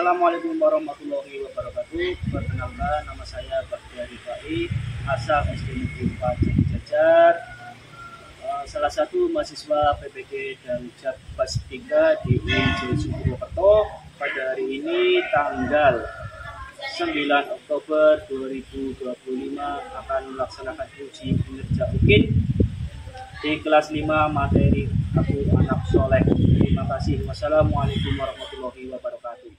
Assalamualaikum warahmatullahi wabarakatuh. Perkenalkan, nama saya Baktiar Rifai, asal SD Negeri 4 Jajar, salah satu mahasiswa PPG Darujat Kelas 3 di IJ Purwokerto. Pada hari ini tanggal 9 Oktober 2025 akan melaksanakan uji kinerja UKIN di kelas 5 materi Aku Anak Soleh. Terima kasih. Wassalamualaikum warahmatullahi wabarakatuh.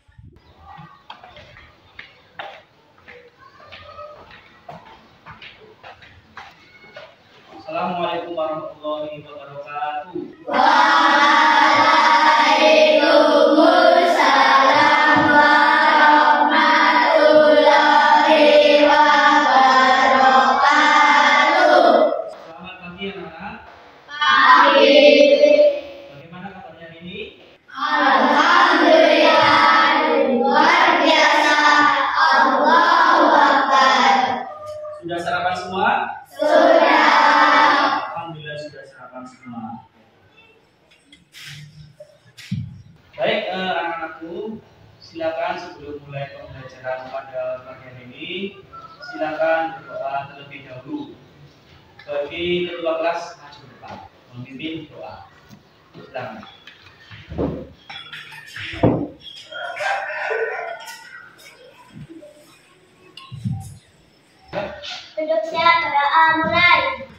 Assalamualaikum warahmatullahi wabarakatuh. Waalaikumsalam warahmatullahi wabarakatuh. Selamat pagi anak-anak. Pagi. Bagaimana kabarnya hari ini? Alhamdulillah, luar biasa. Allahu Akbar. Sudah sarapan semua? Sudah. Alhamdulillah sudah sarapan semua. Baik, anak-anakku, silakan sebelum mulai pembelajaran pada pagi hari ini, silakan berdoa terlebih dahulu. Bagi ketua kelas maju ke depan, memimpin doa. Silakan. Duduk siap, berdoa mulai.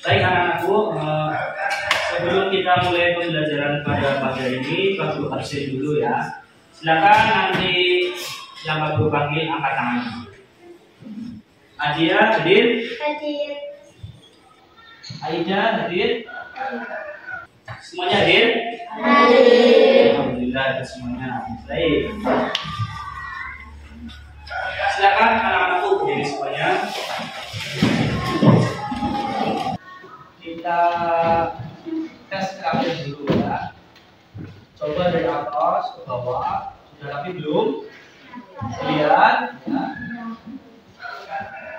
Baik anak-anakku, sebelum kita mulai pembelajaran pada pagi hari ini, Pak Guru absen dulu ya. Silakan nanti yang Pak Guru panggil angkat tangan. Adia hadir? Hadir. Aida hadir? Semuanya hadir? Hadir. Alhamdulillah ada semuanya. Baik. Silakan anak-anakku berdiri semuanya. Kita tes terakhir dulu ya. Coba dari atas ke bawah. Sudah rapi belum? Lihat ya.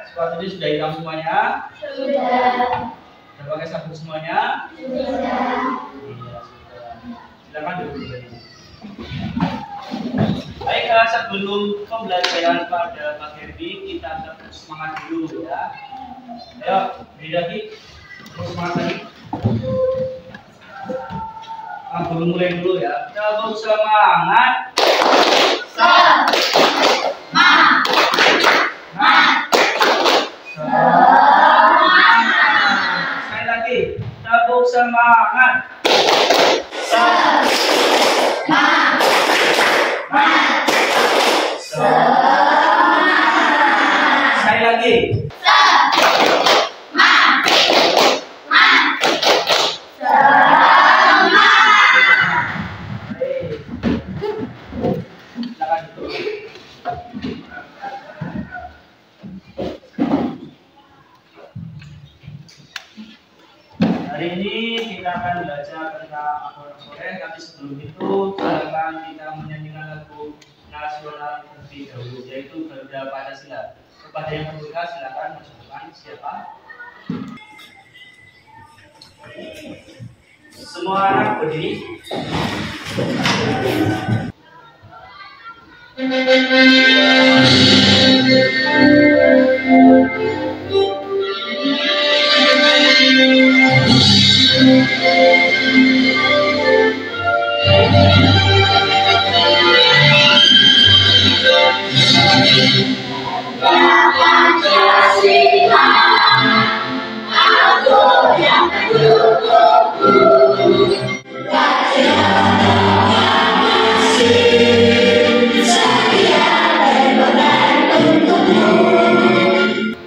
Sepatunya sudah hitam semuanya? Sudah. Sudah pakai sabuk semuanya? Sudah. Iya, sudah. Silakan duduk kembali. Baik, sebelum pembelajaran pada pagi hari ini kita tetap semangat dulu ya. Ayo, beri lagi. Terus semangat lagi. Belum mulai dulu ya. Kita semangat. Semangat. Sekali lagi. Tabuk semangat. Sekali lagi. Hari ini kita akan belajar tentang Aku Anak Soleh, tapi sebelum itu silakan kita menyanyikan lagu nasional terlebih dahulu, yaitu Garuda Pancasila. Kepada yang berbuka silakan maju depan. Siapa? Semua anak berdiri. Pancasila, aku yang mendukungmu. Saya berkorban untukmu.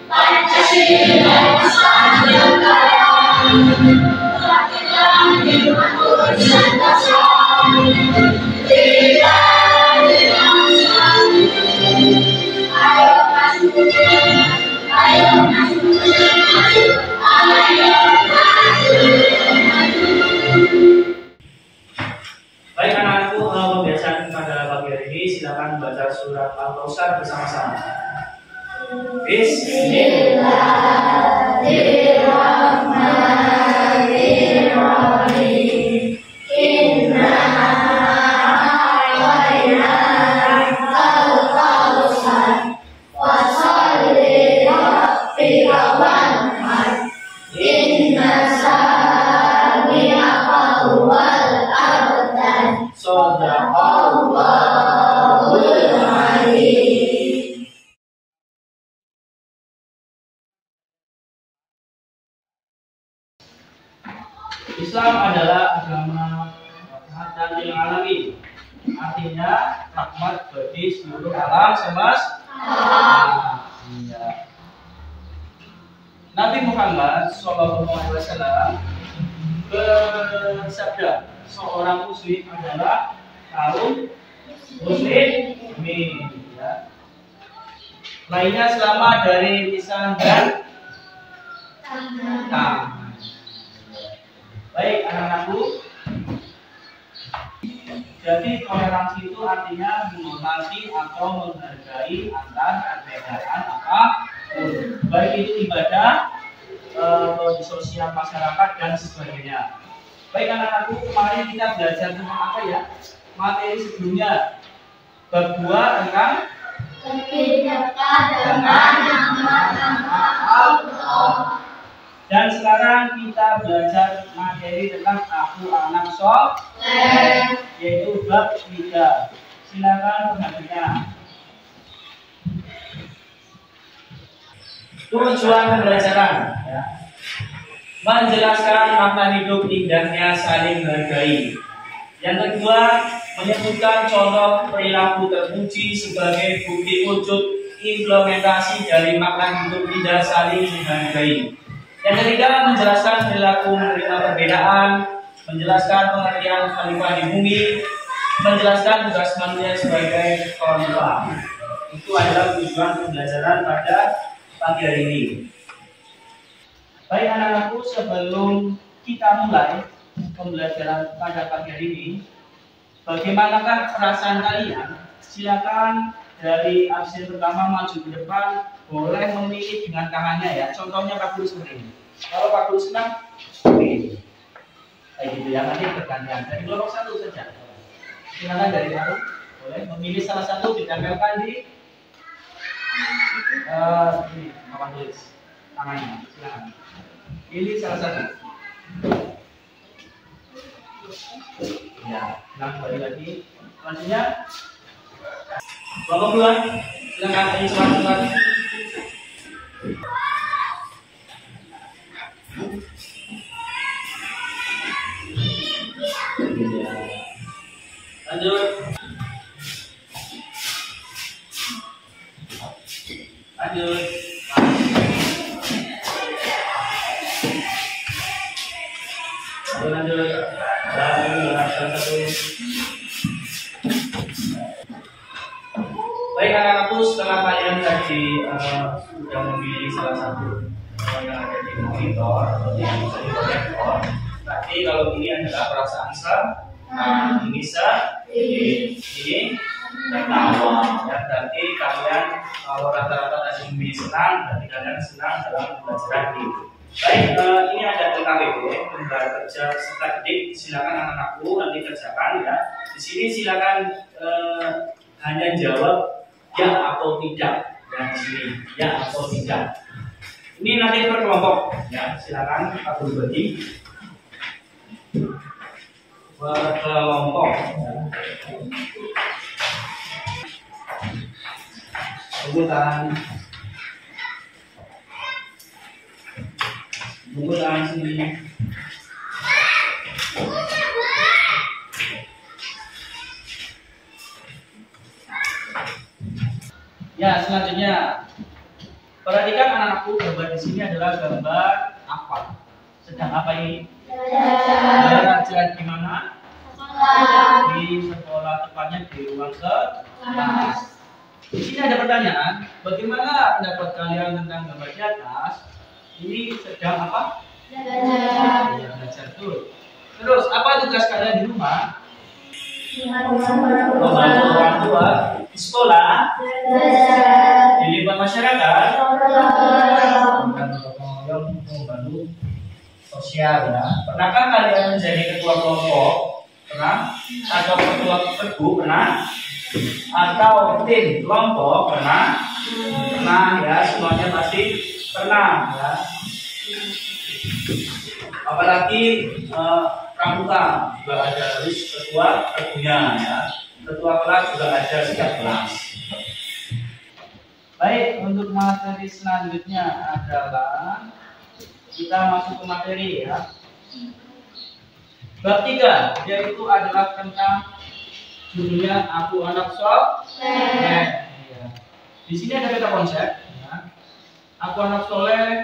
Pancasila sang negara, bangkitlah jiwaku Nusantara. Tidak bangsa, ayo maju, ayo maju, ayo maju. Baik anak-anakku, pembiasaan pada pagi hari ini silakan baca surat Al-Kausar bersama-sama. Bismillahirrahmanirrahim. Inna a'tainakal kautsar, fasholli lirabbika wanhar. Inna shani'aka huwal abtar. Shadaqallahul azim. Islam adalah agama rahmatan lil alamin. Artinya rahmat bagi seluruh alam semesta. Iya. Nabi Muhammad SAW bersabda, seorang muslim adalah kaum muslimin. Ya. Lainnya selamat dari lisan dan tangan. Baik anak-anakku, jadi toleransi itu artinya menghormati atau menghargai antar perbedaan apapun, baik itu ibadah, di sosial masyarakat dan sebagainya. Baik anak-anakku, kemarin kita belajar tentang apa ya? Materi sebelumnya bab 2 tentang Lebih dekat dengan nama-nama Allah. dan sekarang kita belajar materi tentang aku anak soleh, yaitu bab 3. Silakan perhatikan. Tujuan pembelajaran, ya. Menjelaskan makna hidup indahnya saling menghargai. Yang kedua, menyebutkan contoh perilaku terpuji sebagai bukti wujud implementasi dari makna hidup indah saling menghargai. Yang ketiga, menjelaskan perilaku menerima perbedaan, menjelaskan pengertian khalifah di bumi, menjelaskan tugas manusia sebagai khalifah. Itu adalah tujuan pembelajaran pada pagi hari ini. Baik anak-anakku, sebelum kita mulai pembelajaran pada pagi hari ini, bagaimanakah perasaan kalian? Silakan dari absen pertama maju ke depan, boleh memilih dengan tangannya ya. Contohnya Pak Guru seperti ini. Kalau Pak Guru senang, seperti ini. Kayak gitu ya, nanti bergantian. Dari kelompok 1 saja. Silakan dari Pak, boleh memilih salah satu, ditempelkan di ini, papan tulis tangannya. Silakan. Pilih salah satu. Ya, nah kembali lagi. Selanjutnya, kelompok 2, silakan ini cepat-cepat. Lanjut. Lanjut. Lanjut. Satu. Baik anak-anakku, setelah kalian tadi sudah memilih salah satu yang ada di monitor atau yang bisa di proyektor, nanti kalau ini adalah perasaan ini tertawa. Dan berarti kalian kalau rata-rata tadi memilih senang, berarti kalian senang dalam pembelajaran ini. Baik, ini ada TKWB, gambar kerja serta ketik. Silakan anak-anakku nanti kerjakan ya. Di sini silakan hanya jawab ya atau tidak. Dan di sini ya atau tidak. Ini nanti per kelompok ya. Silakan Pak Guru bagi per kelompok. Tunggu tangan sini. Ya, selanjutnya perhatikan anak-anakku, gambar di sini adalah gambar apa? Sedang apa ini? Belajar di mana? Di sekolah, tepatnya di ruang kelas. Di sini ada pertanyaan, bagaimana pendapat kalian tentang gambar di atas? Ini sedang apa? Belajar tuh. Terus apa tugas kalian di rumah? Membantu orang tua, di sekolah, di lingkungan masyarakat, membantu sosial ya. Pernahkah kalian menjadi ketua kelompok? Pernah? Atau ketua pergu? Pernah? Atau tim kelompok? Pernah? Pernah ya, semuanya pasti pernah ya. Apalagi pramuka juga ada harus ketua pergunya ya. Ketua kelas juga ada setiap kelas. Baik, untuk materi selanjutnya adalah kita masuk ke materi ya. Bab 3 yaitu adalah tentang judulnya Aku Anak Soleh. Ya. Di sini ada kata konsep ya. Aku anak soleh,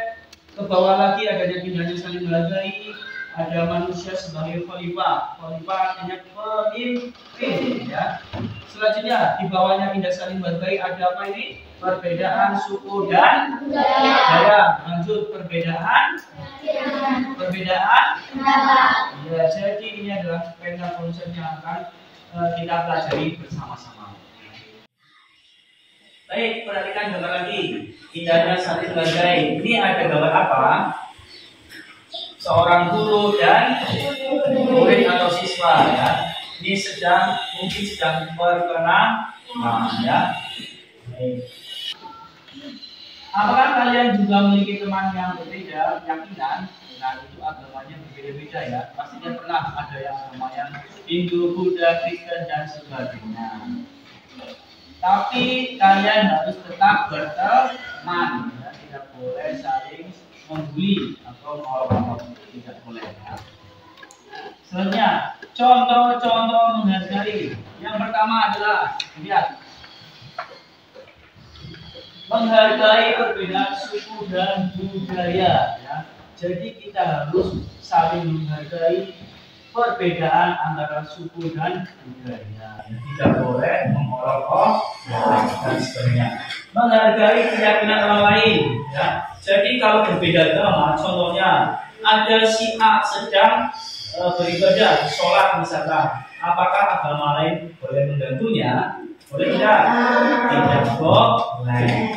ke bawah lagi adanya pindahnya saling menghargai, ada manusia sebagai khalifah. Khalifah artinya pemimpin ya. Selanjutnya di bawahnya indah saling menghargai ada apa ini? Perbedaan suku dan budaya. Lanjut perbedaan ya, jadi ini adalah peta konsep yang akan kita pelajari bersama-sama. Baik, perhatikan gambar lagi. Indahnya saling menghargai. Ini ada gambar apa? Seorang guru dan murid atau siswa ya. Ini mungkin sedang berkenalan ya. Baik. Apakah kalian juga memiliki teman yang berbeda keyakinan? Nah, itu agamanya berbeda-beda ya. Pastinya pernah ada yang agamanya Hindu, Buddha, Kristen dan sebagainya. Tapi kalian harus tetap berteman ya. Tidak boleh saling membuli atau mengolok-olok, tidak boleh ya. Selanjutnya, contoh-contoh menghargai. Yang pertama adalah lihat, menghargai perbedaan suku dan budaya ya. Jadi kita harus saling menghargai perbedaan antara suku dan budaya. Tidak boleh mengolok-olok dan sebagainya. Menghargai keyakinan orang lain ya. Jadi kalau berbeda agama, contohnya ada si A sedang beribadah, sholat misalkan, apakah agama lain boleh mengganggunya? Boleh tidak? Tidak boleh.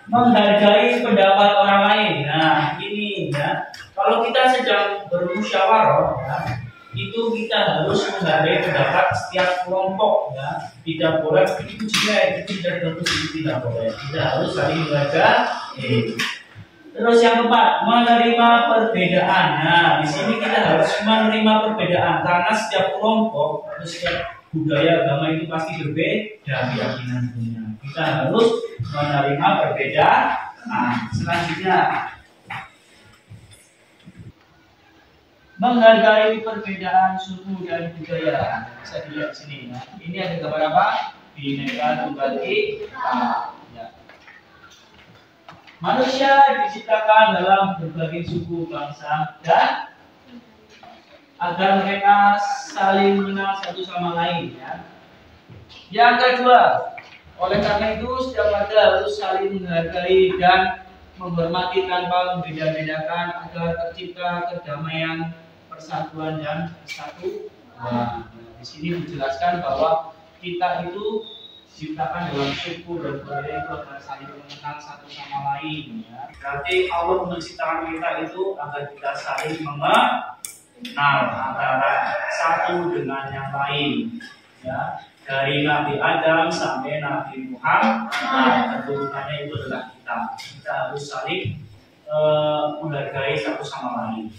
Menghargai pendapat orang lain. Nah, ini ya. Kalau kita sedang bermusyawarah, ya, itu kita harus menghargai pendapat setiap kelompok. Ya. Tidak boleh itu juga itu tidak bagus, itu tidak boleh. Tidak harus saling menghargai. Terus yang keempat, menerima perbedaan. Nah, di sini kita harus menerima perbedaan karena setiap kelompok atau setiap budaya agama itu pasti berbeda keyakinannya. Kita harus menerima perbedaan. Nah, selanjutnya menghargai perbedaan suku dan budaya. Bisa dilihat di sini ya. Ini ada gambar apa? Bhinneka Tunggal Ika. Ya. Manusia diciptakan dalam berbagai suku, bangsa dan agar mereka saling mengenal satu sama lain ya. Yang kedua, oleh karena itu setiap warga harus saling menghargai dan menghormati tanpa membeda-bedakan agar tercipta kedamaian, persatuan dan kesatuan. Nah, di sini dijelaskan bahwa kita itu diciptakan dalam suku dan budaya itu agar saling mengenal satu sama lain ya. Berarti Allah menciptakan kita itu agar kita saling mengenal antara satu dengan yang lain ya. Dari Nabi Adam sampai Nabi Muhammad, keturunannya itu adalah kita. Kita harus saling menghargai satu sama lain.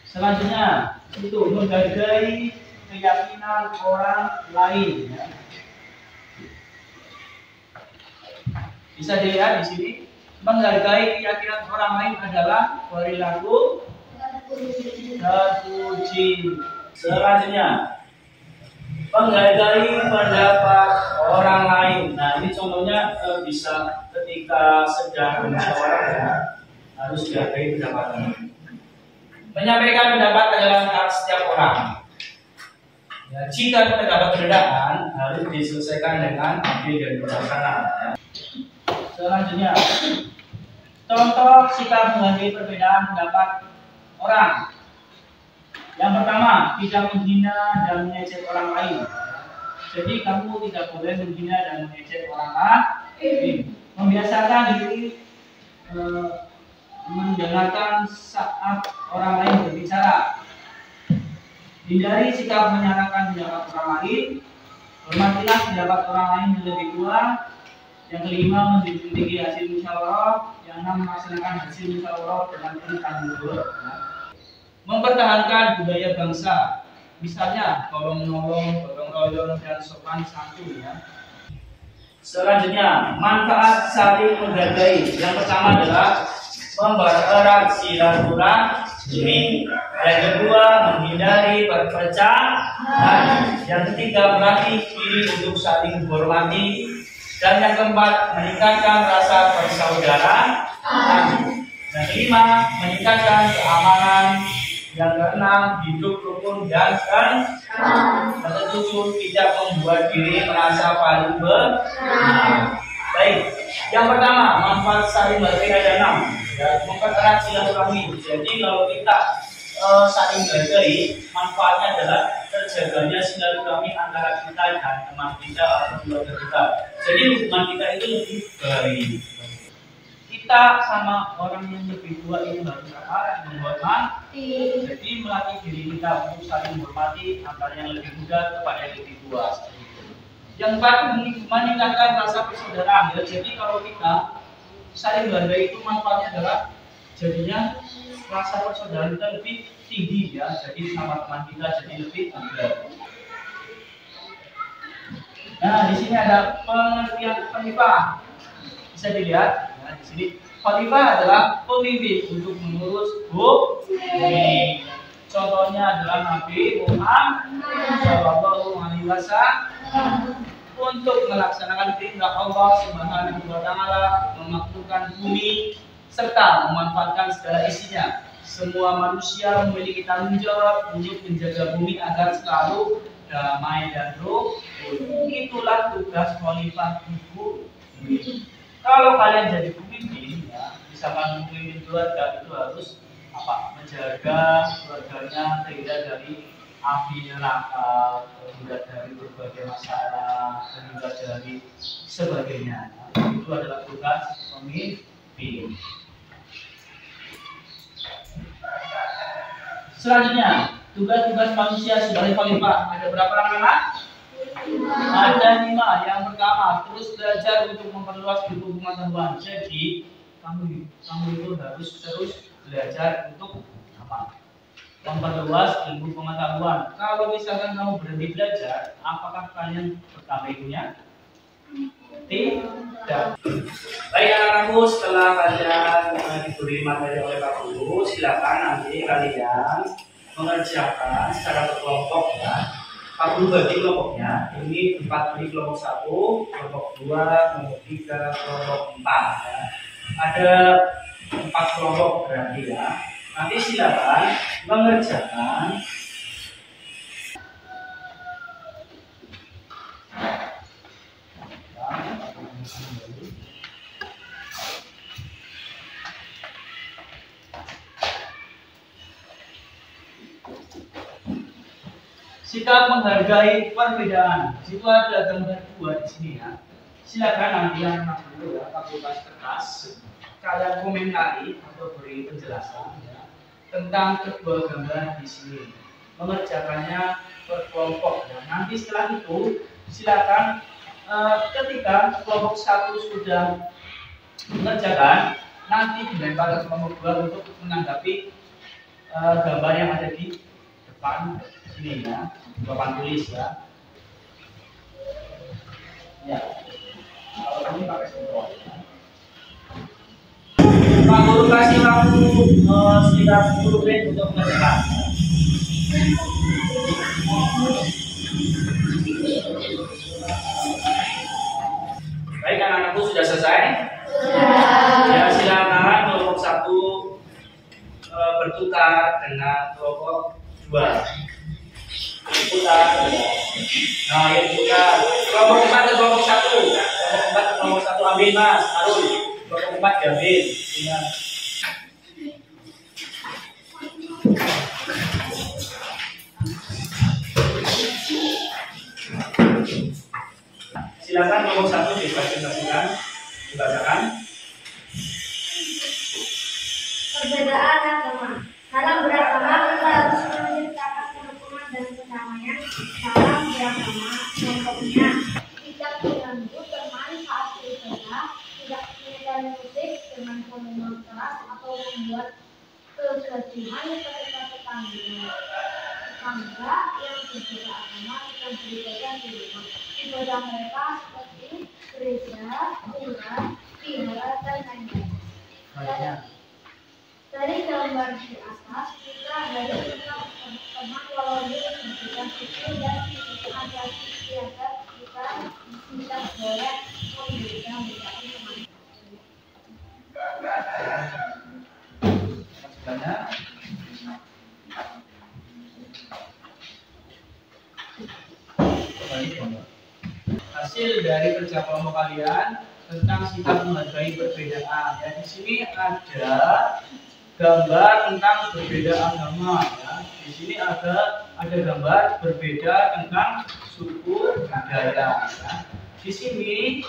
Selanjutnya itu menghargai keyakinan orang lain ya. Bisa dilihat di sini, menghargai keyakinan orang lain adalah perilaku terpuji. Selanjutnya, menghargai pendapat orang lain. Nah, ini contohnya bisa ketika sedang bermusyawarah harus dihargai pendapatnya. Menyampaikan pendapat adalah hak setiap orang. Ya, jika terdapat perbedaan harus diselesaikan dengan adil dan bijaksana. Selanjutnya, contoh sikap menghargai perbedaan pendapat orang. Yang pertama, tidak menghina dan mengejek orang lain. Jadi kamu tidak boleh menghina dan mengejek orang lain. Membiasakan diri mendengarkan saat orang lain berbicara. Hindari sikap menyalahkan pendapat orang lain. Hormatilah pendapat orang lain yang lebih tua. Yang kelima, menjunjung tinggi hasil musyawarah. Yang enam, melaksanakan hasil musyawarah dengan penuh tanggung jawab. Mempertahankan budaya bangsa. Misalnya tolong menolong, gotong royong, dan sopan santun. Ya. Selanjutnya, manfaat saling menghargai. Yang pertama adalah mempererat silaturahmi. Yang kedua, menghindari perpecahan. Yang ketiga, melatih diri untuk saling menghormati. Dan yang keempat, meningkatkan rasa persaudaraan. Yang kelima, meningkatkan keamanan. Yang keenam, hidup rukun dan yang ketujuh, tidak membuat diri merasa paling benar. Baik, yang pertama, manfaat saling menghargai ada 6. Ya, mempererat silaturahmi. Jadi kalau kita saling menghargai, manfaatnya adalah terjaganya silaturahmi antara kita dan teman kita atau keluarga kita. Jadi hubungan kita itu lebih baik. Kita sama orang yang lebih tua itu harus apa? Menghormati. Jadi melatih diri kita untuk saling menghormati antara yang lebih muda kepada yang lebih tua. Yang keempat, meningkatkan rasa persaudaraan. Ya, jadi kalau kita saling menghargai itu manfaatnya adalah jadinya rasa persaudaraan kita lebih tinggi ya. Jadi sama teman kita jadi lebih akrab. Nah, di sini ada pengertian khalifah. Bisa dilihat ya, di sini khalifah adalah pemimpin untuk mengurus bumi. Contohnya adalah Nabi Muhammad SAW untuk melaksanakan perintah Allah Subhanahu wa Ta'ala, memakmurkan bumi serta memanfaatkan segala isinya. Semua manusia memiliki tanggung jawab untuk menjaga bumi agar selalu damai dan rukun. Itulah tugas khalifah ibu. Kalau kalian jadi pemimpin, ya, misalkan pemimpin keluarga itu harus apa? Menjaga keluarganya terhindar dari api neraka, terhindar dari berbagai masalah, terhindar dari sebagainya. Itu adalah tugas pemimpin. Selanjutnya, tugas-tugas manusia sebagai khalifah. Ada berapa anak-anak? Ada 5. Yang pertama, terus belajar untuk memperluas ilmu pengetahuan. Jadi, kamu itu harus terus belajar untuk apa? Memperluas ilmu pengetahuan. Kalau misalkan kamu berhenti belajar, apakah kalian bertambah ilmunya? Tidak. Baik anak-anakku, setelah kalian diberi materi oleh Pak Guru, silakan nanti kalian mengerjakan secara berkelompok ya. Pak Guru bagi kelompoknya, ini 4 di kelompok 1, kelompok 2, kelompok 3, kelompok 4 ya. Ada 4 kelompok berarti ya. Nanti silakan mengerjakan sikap menghargai perbedaan. Situ ada gambar 2 di sini ya. Silakan nanti yang dulu ya, fakultas kertas, kalian komentari atau beri penjelasan ya, tentang kedua gambar di sini. Mengerjakannya per kelompok. Ya. Nanti setelah itu silakan ketika kelompok 1 sudah mengerjakan, nanti dilempar ke kelompok 2 untuk menanggapi gambar yang ada di depan sini ya, papan tulis ya. Ya, kalau ini pakai semprot. Pak Guru kasih waktu sekitar 10 menit untuk mengerjakan. Baik, anak-anakku sudah selesai? Ya, silakan kelompok 1 bertukar dengan kelompok 2. Bertukar. Nah, ya bertukar. Kelompok 4 ke kelompok 1. Kelompok 4 ke kelompok 1 ambil Mas, Arul. Kelompok 4 diambil. Ya. Silakan kelompok 1 dibacakan. Perbedaan agama. Dalam beragama kita harus menciptakan kerukunan dan kedamaian dalam beragama. Contohnya, tidak mengganggu teman saat beribadah, tidak menyetel musik dengan volume keras atau membuat kegaduhan ketika tetangga yang berbeda agama sedang beribadah di rumah. Ibadah mereka seperti gereja, pura, vihara, dan lain-lain. Dari gambar di atas, kita harus tetap teman walau berbeda suku dan ada istiadat kita tidak boleh membeda-bedakan teman. Hasil dari kerja kelompok kalian tentang sikap menghargai perbedaan. Ya, di sini ada gambar tentang berbeda agama. Ya. Di sini ada gambar berbeda tentang suku budaya. Ya. Di sini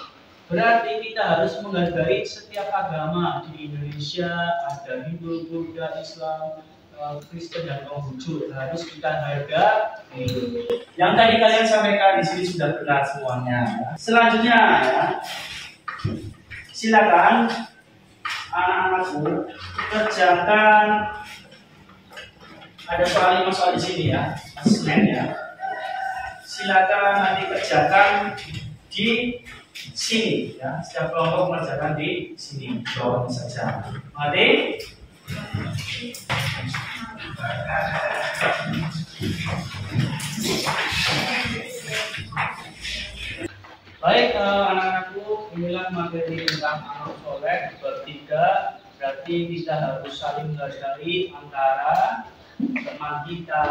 berarti kita harus menghargai setiap agama. Di Indonesia ada Hindu, Buddha, Islam, Kristen, dan Konghucu. Harus kita hargai. Yang tadi kalian sampaikan di sini sudah benar semuanya. Ya. Selanjutnya, ya, silakan anak-anakku kerjakan. Ada soal 5 soal di sini ya, asesmen ya. Silakan nanti kerjakan di sini ya. Setiap kelompok mengerjakan di sini, jawabnya saja. Mari. Baik, anak-anakku, inilah materi tentang amal soleh bertiga. Berarti kita harus saling menghargai antara teman kita,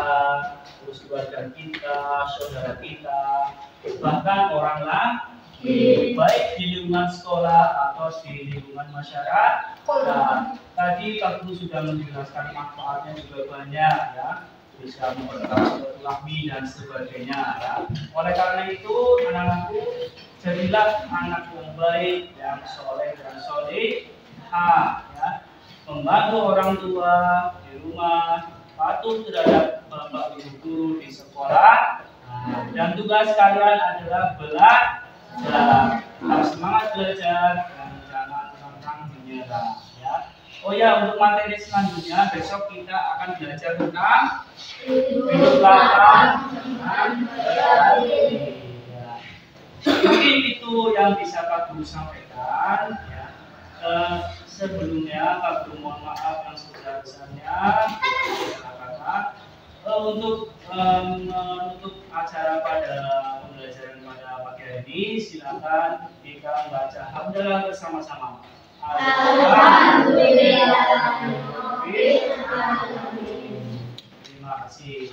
terus keluarga kita, saudara kita, bahkan orang lain, baik di lingkungan sekolah atau di lingkungan masyarakat. Nah, tadi Pak Guru sudah menjelaskan manfaatnya juga banyak ya, bisa memperkuat silaturahmi dan sebagainya ya. Oleh karena itu, anak-anakku, jadilah anak yang baik, yang soleh dan solehah ya. Membantu orang tua di rumah, patuh terhadap bapak ibu guru di sekolah. Nah, dan tugas kalian adalah belajar. Harus semangat belajar dan jangan pantang menyerah ya. Oh ya, untuk materi selanjutnya besok kita akan belajar tentang hidup lapang dan berbagi. Mungkin itu yang bisa Pak Guru sampaikan ya. Sebelumnya Pak Guru mohon maaf yang sebesar-besarnya untuk menutup acara pada pembelajaran pada pagi hari ini. Silakan kita membaca hamdalah bersama-sama. Alhamdulillah. Terima kasih.